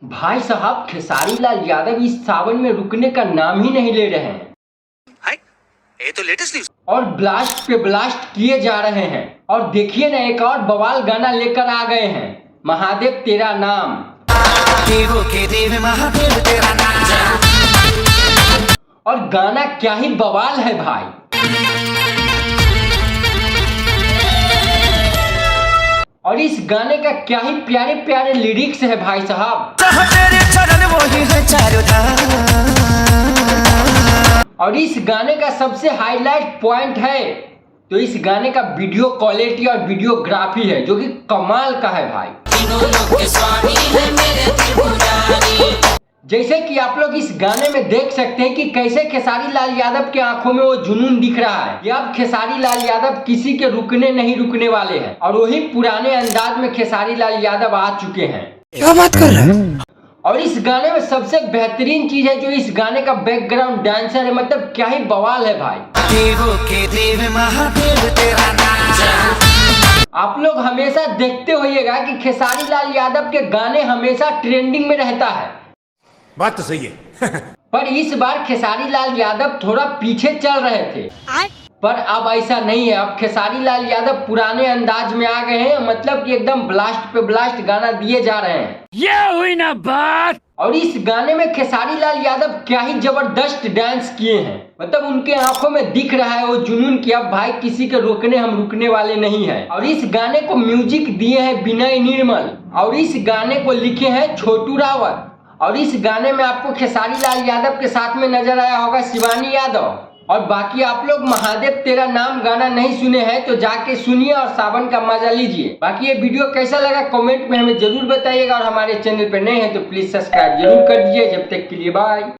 भाई साहब खेसारी लाल यादव इस सावन में रुकने का नाम ही नहीं ले रहे हैं। हाय, ये तो लेटेस्ट न्यूज़। और ब्लास्ट पे ब्लास्ट किए जा रहे हैं। और देखिए ना, एक और बवाल गाना लेकर आ गए हैं, महादेव तेरा नाम। देवों के देव महादेव तेरा नाम। और गाना क्या ही बवाल है भाई। और इस गाने का क्या ही प्यारे प्यारे लिरिक्स है भाई साहब। तेरे चरण वो ही है चारों धाम। और इस गाने का सबसे हाईलाइट पॉइंट है तो इस गाने का वीडियो क्वालिटी और वीडियोग्राफी है, जो कि कमाल का है भाई। जैसे कि आप लोग इस गाने में देख सकते हैं कि कैसे खेसारी लाल यादव के आंखों में वो जुनून दिख रहा है कि अब खेसारी लाल यादव किसी के रुकने नहीं रुकने वाले हैं। और वही पुराने अंदाज में खेसारी लाल यादव आ चुके हैं। क्या बात कर रहे हैं? और इस गाने में सबसे बेहतरीन चीज है जो इस गाने का बैकग्राउंड डांसर है, मतलब क्या ही बवाल है भाई। देवों के देव महादेव तेरा नाम। आप लोग हमेशा देखते होइएगा कि खेसारी लाल यादव के गाने हमेशा ट्रेंडिंग में रहता है। बात तो सही है। पर इस बार खेसारी लाल यादव थोड़ा पीछे चल रहे थे, पर अब ऐसा नहीं है। अब खेसारी लाल यादव पुराने अंदाज में आ गए हैं, मतलब कि एकदम ब्लास्ट पे ब्लास्ट गाना दिए जा रहे हैं। ये हुई ना बात। और इस गाने में खेसारी लाल यादव क्या ही जबरदस्त डांस किए हैं, मतलब उनके आंखों में दिख रहा है वो जुनून कि अब भाई किसी के रोकने हम रुकने वाले नहीं हैं। और इस गाने को म्यूजिक दिए हैं विनय निर्मल, और इस गाने को लिखे हैं छोटू रावत। और इस गाने में आपको खेसारी लाल यादव के साथ में नजर आया होगा शिवानी यादव। और बाकी आप लोग महादेव तेरा नाम गाना नहीं सुने हैं तो जाके सुनिए और सावन का मजा लीजिए। बाकी ये वीडियो कैसा लगा कमेंट में हमें जरूर बताइएगा, और हमारे चैनल पर नए हैं तो प्लीज सब्सक्राइब जरूर कर दीजिए। जब तक के लिए बाय।